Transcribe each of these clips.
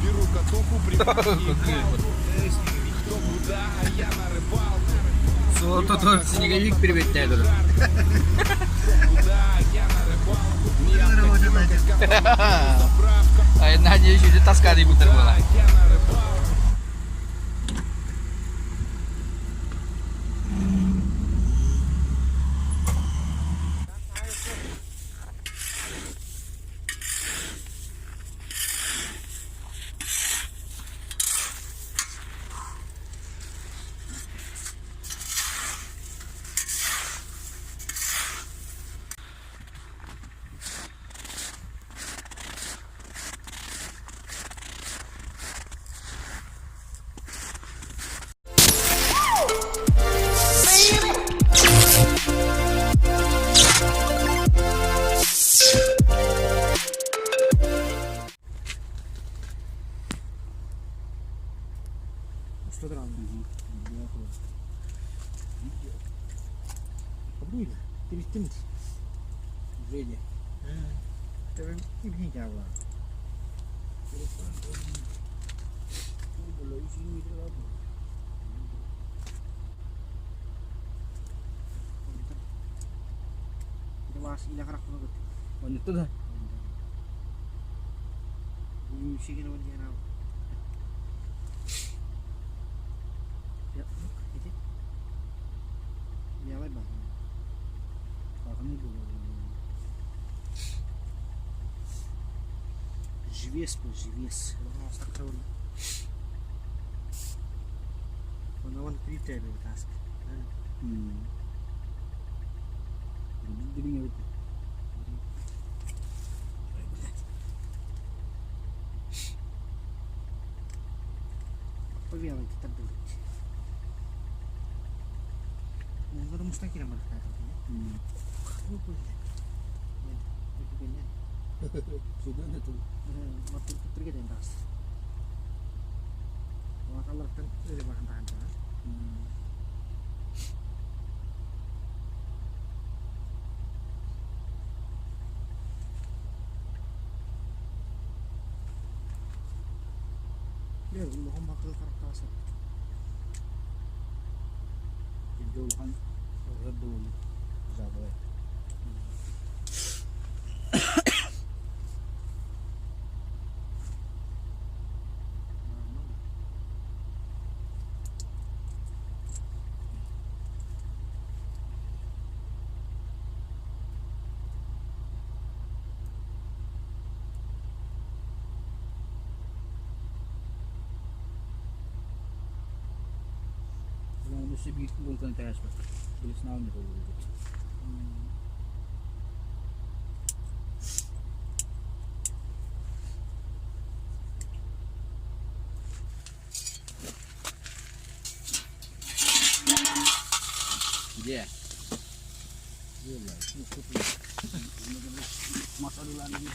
Беру катуху, припарки. Кто куда, а я на рыбалку. Тут снеговик привет тут. Куда, я на рыбалку. Не А Надя еще di tas kali putar bola. я на рыбалку. Что там? Kabul. Tiritin. Вроде. Tapi ini Jawa. Kita masih indah karak banget. Mana tuh dah? Musik ini dia naw. Ya, itu. Ya, apa? Kami dulu. Живес, живес. Вона так робила. Вон притягли таsk. Jadi nggak itu. Повела kita dulu. Nah, udah mustahil nama kita. Oh, boleh. Ya, itu benar. Sudah ada tuh. Matur putri kita yang tas. Wah, kalau kan dari makan tahan. Ya, lu mau makan karakter. Jauh kan. Dulu. Zawa. Mesti bikin kan tes pak. Tulis nama itu. Iya. Iya lah. Masa dulu lagi.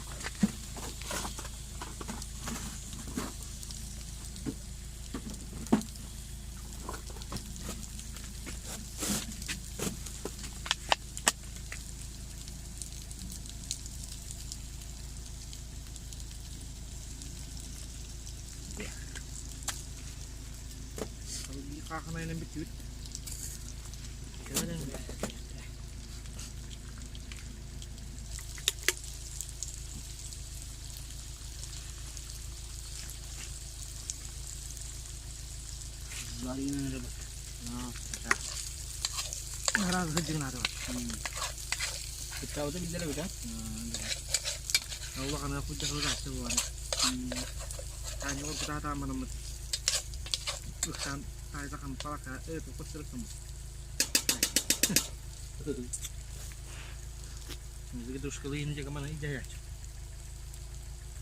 Kalau di kakak main yang becut. Jangan yang Lari ini ada pak. nah, kita. Ngarang kerja nado. Kita udah bisa lagi kan? Allah karena aku jangan lupa sebuah. Tanya kalau kita tahu mana met. Bukan, saya akan palak itu pas terus kamu. Begitu sekali ini jaga mana ijah ya.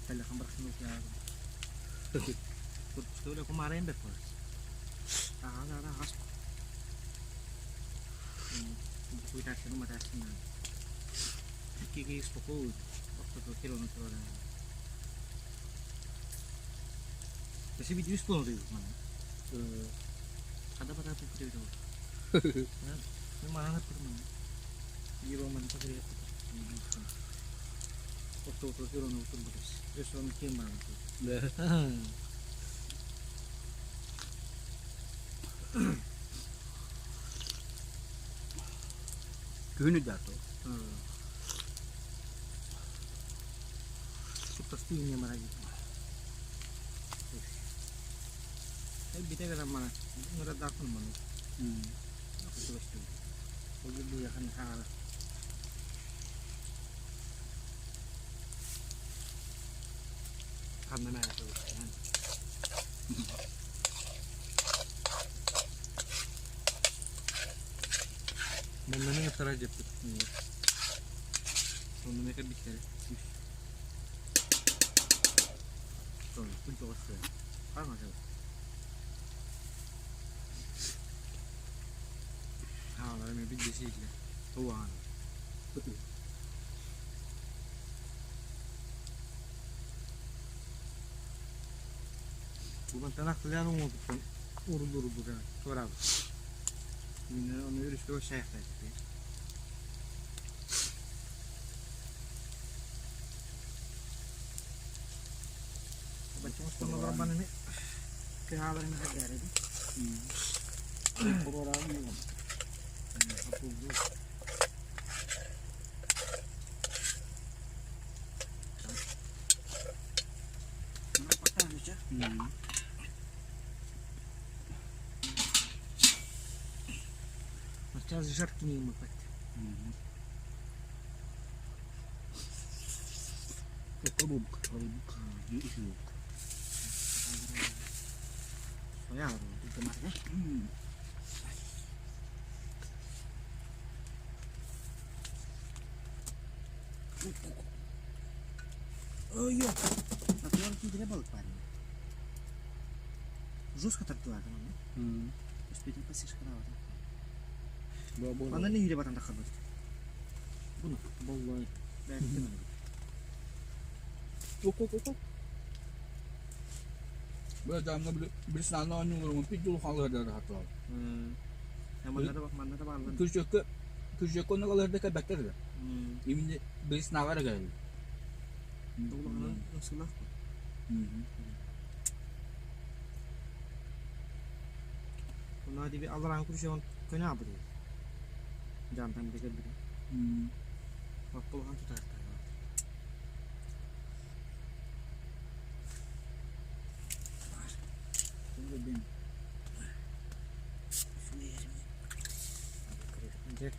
Saya akan berkenuh ya. Terus udah kemarin deh pas. Ada khas. Kita akan rumah dasarnya. Kiki spokul. Waktu itu kilo nanti ada. Kasi video sepuluh tuh mana? Ada pada putri itu. Ini mana tuh mana? Iya bang mana tuh dia. Otur onu otur burası. Restoranın kim var? Günü de to. Itu pasti ini marah gitu. Saya bisa ke mana? Ngeredak pun mana? Aku terus tu. Kalau dia akan hal. Kami mana tu kan? Mana ni terus jepit. Mana kan bicara. Tuh, pun terus. Apa macam? Havalara bir desiyle. O an. Betul. Bu tanah kalian mau bukan urut bukan suara. Ini onu yürüyüş bir şey yaptı. Bacaan pengalaman ini kehalan negara ini. Orang ini. Aku bu. Mana patah aja. Macam жарко не мапать. Kabuk. Isu. Soalnya itu kemarin. Oh iya, tapi orang itu tidak balik pari. Жестко так туда, kan? Uspět pasti sekarang. Mana nih dia batang tak kabut? Bunuh, bawa. Dari mana? Kok. Berada nggak bersana nyuruh pintu kalau ada rahatsal. Yang mana ada apa? Kujak kau nak kalau ada kabar ada. Ini bersana ada kan? Tunggu mana? Selah. Nah di Allah orang kursi kenapa tu? Jangan mereka beri. Waktu orang tu tak tahu. Tunggu bin. Cek.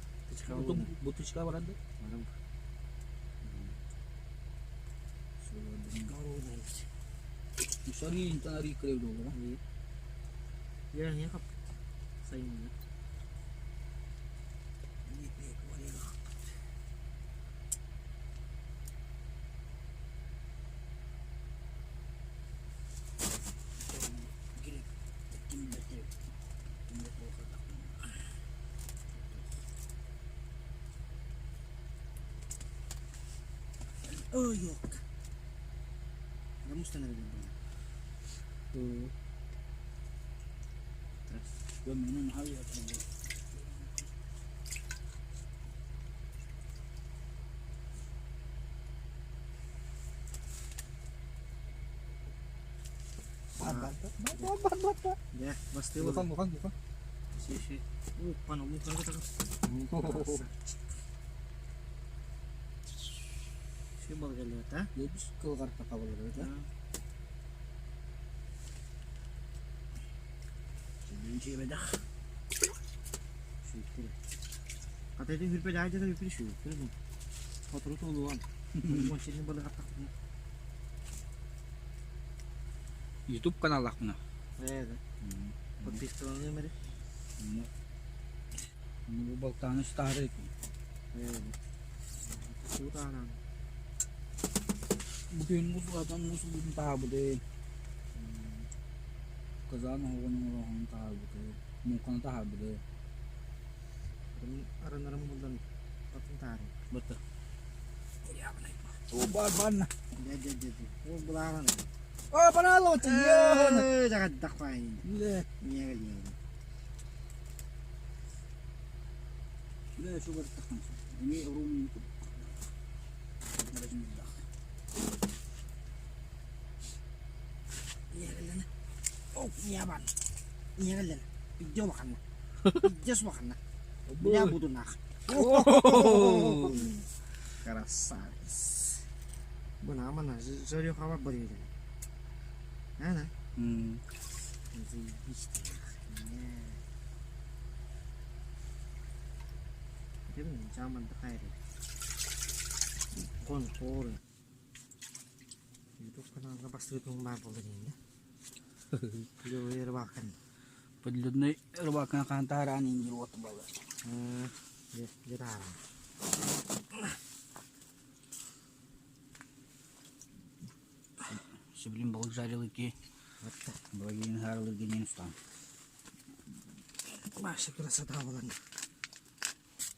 Butuh sekarang ada? Madam. Sorry, entah hari kerja dulu kan? Ya, ya kap. Saya ni. Oh yok. Kamu setengah ribu. Tuh. Gua minum hari atau Bat. Ya, pasti Bukan. Si. Pan bukan kita kan. Si bagai lihat ah. Lebih keluar kakak boleh kan? Benci beda. Syukur. Kata itu hürpe aja tapi hürpe syukur. Foto itu luan. Masih ini boleh kata. YouTube kanal aku na. Ya. Petis tulangnya mari. Ini bau tanah tarik. Ya. Sutaran. Mungkin musuh entah bude. Kazana ho orang entah bude. Mungkin entah bude. Aran bulan patentar. Betul. Ya benar. Oh ban. Jadi. Oh bularan. Oh panalo ciyon. Jangan takpain. Iya. Iya. Sudah coba tekan. Ini urun itu. Ada sudah. Yaman. Iyalan. Video makan. Just makan. Ya butuh nak. Oh. Красавец. Бuna mana зорё хава бери. Ана. Заебись ты. Тебе не zaman такая. Контроль. Itu kenapa pas itu mabuk ini? Lu makan. Подлюдный рыбак на кантаране не вот было. Ya Блин, балык жарилыки. Благин гарлыки не стан. Masih kerasa tawalan.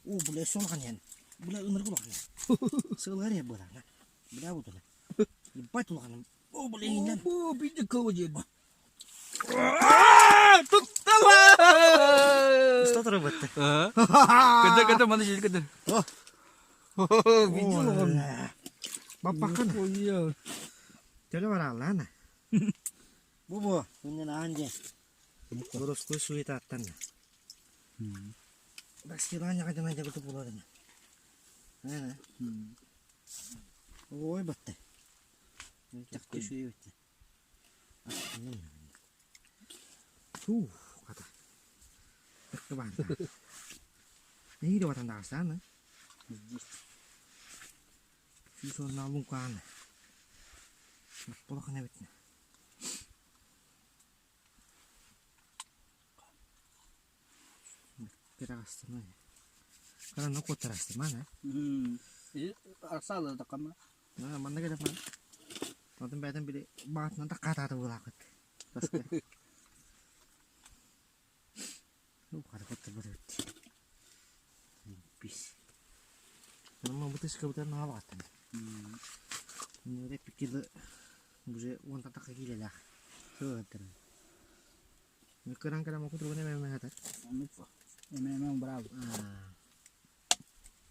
Boleh solkan yan. Boleh umur ko kan. Segar ya boleh. Boleh apa tuh? Lepas tuh kan. Boleh ini. Pindah kau aja. Tuh tawa. Что робот? Када mana sih kada. Video kan. Bapak kan. Oh iya. Jadi orang lana. Bobo, punya anje. Terus ku suitatan. Baskilanya kan jangan jago pulau dan. Nah. Oi batte. Tak ku suit. Kata. Keban. Ini dia watang dasar na. Susun nabung kan. Pulau kan nebitnya. Kita kasih mana? Karena nukut teras di mana? Asal ada kamera. Nah, mana kita mana? Nanti betul pilih banget nanti kata tuh lakut. Terus ke. Kata kata berarti. Bis. Karena mau betul kebetulan awak kan. Ini udah pikir le, bukan uang tak kaki lelah. Tuh terus. Sekarang kita mau kuturunan memang ada. Memang bravo.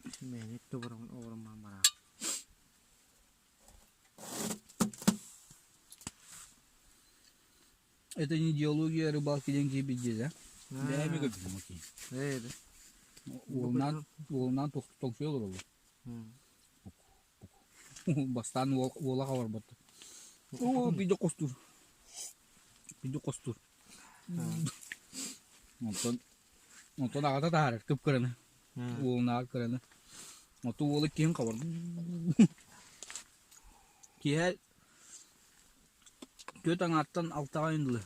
Sebenarnya itu orang marah. Это не идеология рыбалки деньги бедит, да? Да, я мега думаю. Это. Волна ток филдер. Бастан вола хавар бат. О, видео костур. Онтон агата таар көп көрөне. Волна көрөне. Онтон волы кийин хавар. Кие көтөн аттан алтага индиле.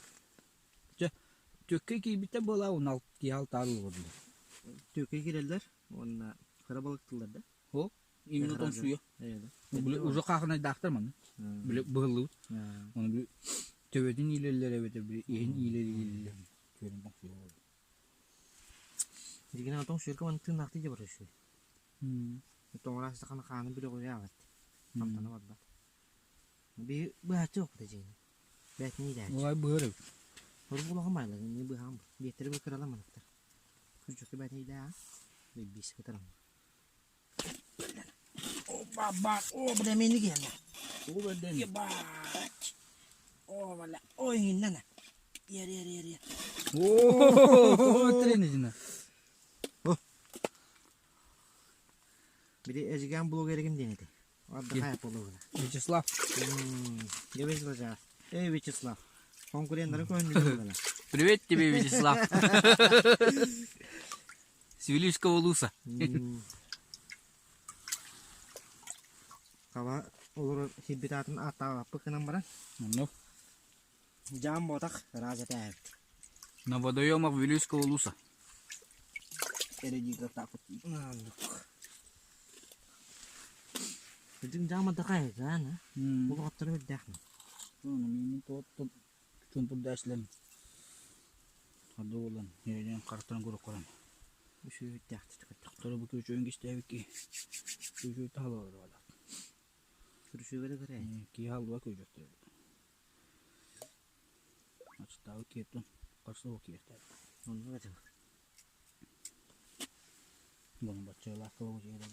Төккө кийбите бола 16 алтары болду. Töke girerler. Onunla karabalıktılar da. О, именно том суя. Evet. Уже какына дактырман. Биле быгылы. Оны бир төбөдүн илелер эбете бир ээн илелер. Көрүн бак суя. Digine atong şirke man tırnaktı ya burası. Atong orası kana kanı bile koyuyor. Tamtana var bak. Bir bahçe yok da ceyni. Belki ne der? Vay bıhırı. Soru bulağı mayla. Ne bu ham? Getiri bir kıralım anahtar. Küçük bir ne der? Bir bis kıtarım. Oh baba, oh bu da meni geldi. O benden. Ya bak. Oh valla. Oh inna. Yer. Oo, trenecine. Bir de Ezgen blogerim denedi. Orada hayat olur. Вячеслав. Ne Vyacheslav? Ey Vyacheslav. Konkurenleri koyun. Привет тебе, Вячеслав. С Вилюйского луса. Kava olur hibbitatın atağı pıkınan bana. Ну, Cam botak raja tayar. на водоемах Вилюйского луса. Ereci tak. Bizim cam botak ya kan? Bu katır bir dah. Ну, мені то чун поддашлем. Адолан, yerden karttan guru koran. Şu dah. Doktora bu köşeğin geçti ki. Köşeği tahlar var. Şu böyle kare. Ki hal var köşekte. Açtı ki ettim. Karşı o ki ettim. Onu ver. Bunu bahçeler kovucu yedim.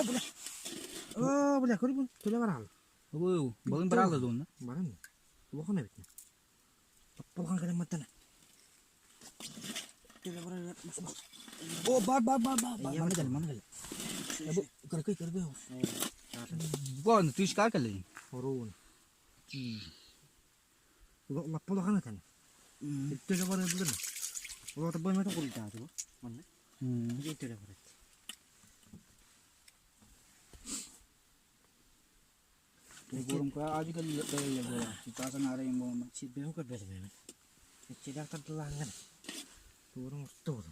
bile kuru bu. Tüle var al. Bu balın bırağı da onu. Var mı? Bu konu bitme. Polkan kalem matana. Tüle var al. O bar. Mana gel. Ya bu kırkı. Bu anı tuş kalkalı. Horun. Bu polkan atana. Tüle var al. Bu da boy mata kuru da bu. Mana? Bu tüle var. Burung kaya aja kan ya bola. Kita kan ada yang mau. Si beho ka bele bele. Si daktar telangan. Turun tur.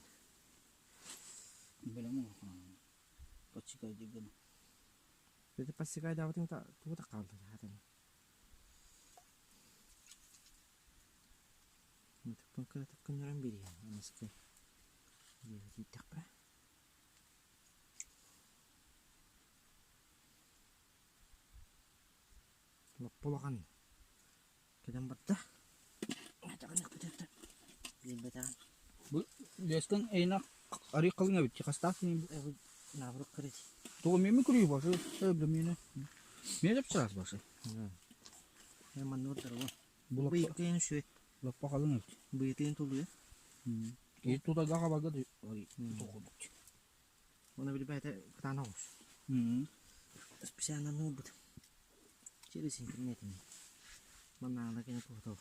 Bilang mo. Pasti kaya juga. Jadi pasti kaya dapat ta tu ta kalta hatan. Mata pangkala ta kunyaran biri. Amaske. Dia tidak pra. Polakan. Kadang betah. Ada kan aku betah. Biar betah. Bu deskan enak. Ari kalın evet. Kastas ni. Nabruk kırıcı. Tuh mimi kuruyor bak. Belum ini. Mimi de pişiras bak. Hemen nur terus. Bu Bu yıkayın şu. lapa kalın evet. Bu yıkayın tulu ya. Itu da gak baga di. Ari. Tuh. Ona bir bayta tanah olmuş. Terus bisa nanu but. Jadi singkirnya ini. Mana lagi nak foto.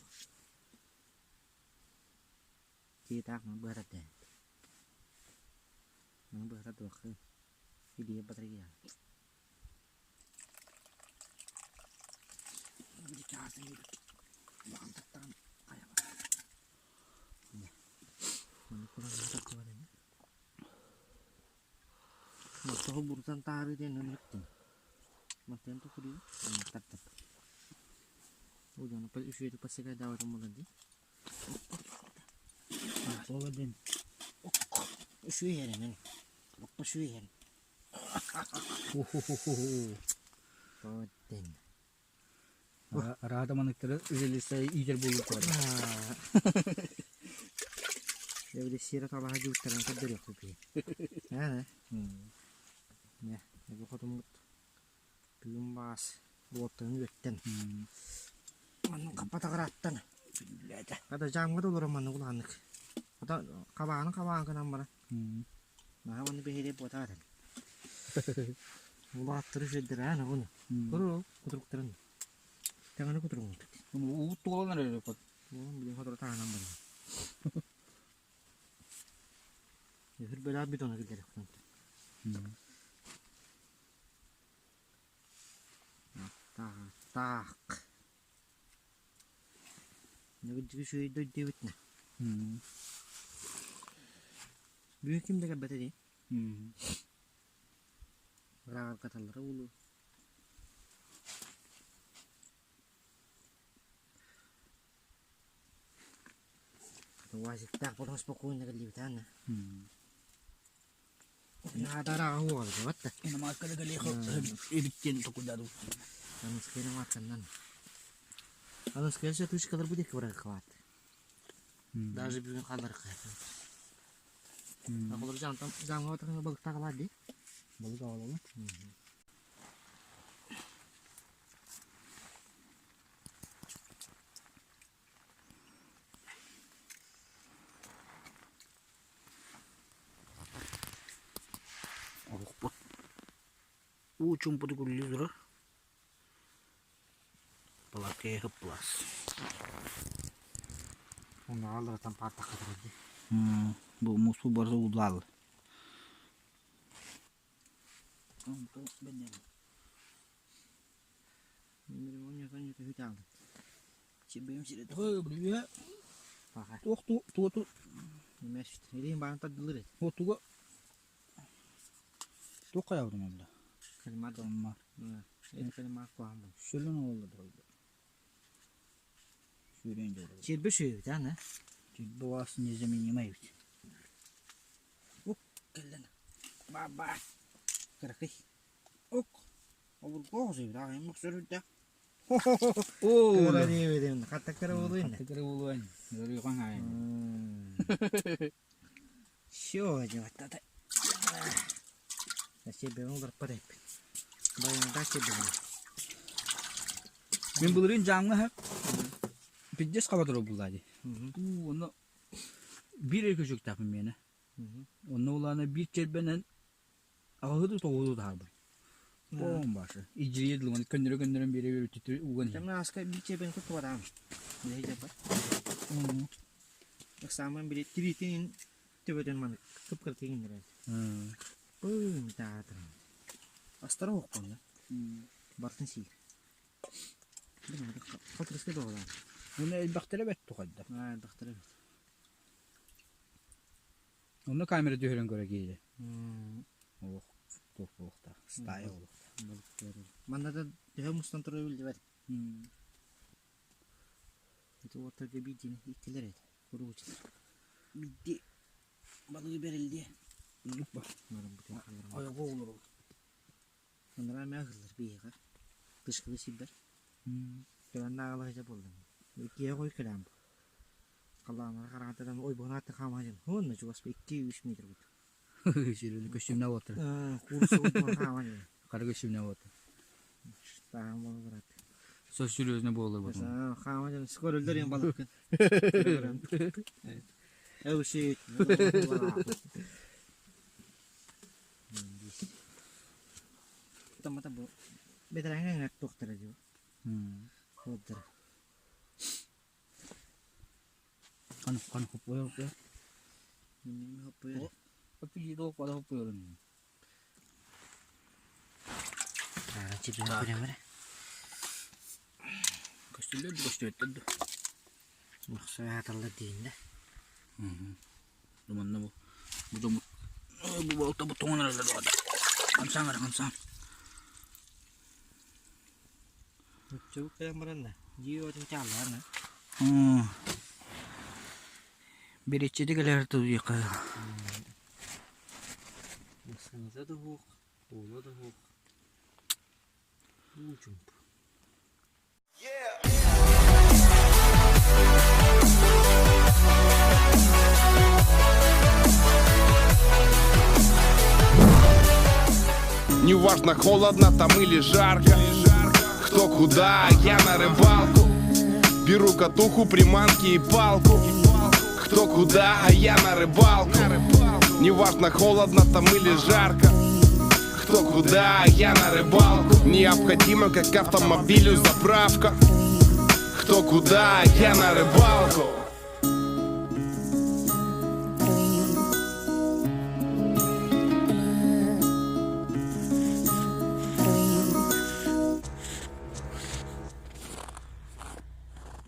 Kita akan berat deh. Mana berat tuh ke. Video baterai ya. Jadi kasih ini. Mantap tangan kayak apa. Mana kurang mantap tuh ini. Masuk urusan tari dia nunjukin. Matian tuh kudu tetap. Oh jangan lupa isu itu pasti kayak dawa kamu nanti. Ah, soalnya den. Isu ya nih. Apa isu ya? Poten. Rada mana terus rilisnya ijar bulu kuat. Ya udah sirat Allah aja terang kediri aku pi. Ya. Ya, aku ketemu belum pas botol wetten. Manu kapata keratan. Ada jam itu lor manu kulanik. Ada kawan kan namanya. Nah, manu behiri potatan. Mulah terusederan aku nih. Kuru kutruk teran. Jangan aku kutruk. Utul kan ada dapat. Beli kotor tangan namanya. Ya berbeda betul lagi dari aku. Tak. Nagad ko siya ito na. Büyük kim de kabete di? Rakal katallara ulu. Wasik tak potong spokon nagalibutan na. Nakatara ako wala ba? Ina makalagali ko. Irikin to ko dado. Ano sekali makan nan. Ano sekali saya tuh kadar bude kebara kawat. Даже bikin kadar kayak. Aku terus jangan ngawat kan bag tak lagi. Bagus awalnya. Oh, pot. Cuma di kulit lur. Pakai heplas. Onlarla tempat tak kadar. Bu musuh baru udal. Untuk benar. Ini rumahnya kan itu hutan. Cibem sih itu. Oh, beli ya. Pakai. Tuh. Ini mesut. Ini yang bantat dulu deh. Oh, tuh. Tuh kayak orang mana? Kalimat Kamar. Ini kalimat aku ambil. Şöyle ne oldu da? Şöyle ince oldu. Çirbe şey hutan ha. Bu aslında zemin yemeği. Kalian. Baba. Kerakih. Ok. Olur kok sih dah emak sudah. Oh, Kira dia itu. Kata kira uluin. Tekrar uluan. Dari kangai. Show aja tata. Sebebim olur para hep. Bayında sebebim. Ben bulurun canlı hep. Piddes kabadır o bulaydı. Hı hı. Onu bir el köşük tapım beni. Hı hı. Onu olana bir çelbenen ağıdı toğudu da harbi. Bombaşı. İcriye edilmedi. Köndüre biri bir tütü uğun. Sen asker bir cebin kutu var ama. Ne yapar? Aksaman biri tiritin tebeden mana kıpkırtayın nere. Bir daha atırım. Astara okun ya. Bartın sihir. Bilmem de faturası da olan. Bunu el baktere bettu kadda. Ha, doktora. Onu kamera dühürün göre giydi. Hmm. Toplulukta. Staya olur. Manda da deha mustan turabildi var. Itu ortaga bidini ikkiler et. Kuru uçlar. Biddi. Balığı verildi. Lupa. Umarım bu tarafa. Ayağı olur o. Onlara mı akılır bir yere. Dışkılı sibber. Jalan ağlayacak buldum. İkiye koy kelam. Allah'ım karantadan oy bana attı kamacın. Onun çok asıl 2-3 metre bu. Şöyle köşüm ne otur. Kursu oy bana kamacın. Kara köşüm ne otur. Tamam bunu bırak. Söz sürüyoruz bu olur bakın. Mesela kamacın skor öldürüyor balık. Oh shit. Tamam bu. Beteranya nggak dokter aja. Dokter. Kan kopuyor ya. Ini apa ya? Tapi itu pada kopuyor. Ah, cipin apa mana? Gösterdi. Maksudnya terledih dah. Lumayan bu. Bu balıkta bu toğun arasında doğada. Kamsam. Cukup kayak mana? Jiwa cincalar na. Bir içeri gelir tutuyor kaya. Maksudnya tuh hook, ulo tuh hook. Jump. Неважно, холодно там или жарко. Кто куда, я на рыбалку. Беру катуху, приманки и палку. Кто куда, а я на рыбалку. Неважно, холодно там или жарко. Кто куда, а я на рыбалку. Необходимо, как автомобилю заправка. Кто куда, а я на рыбалку.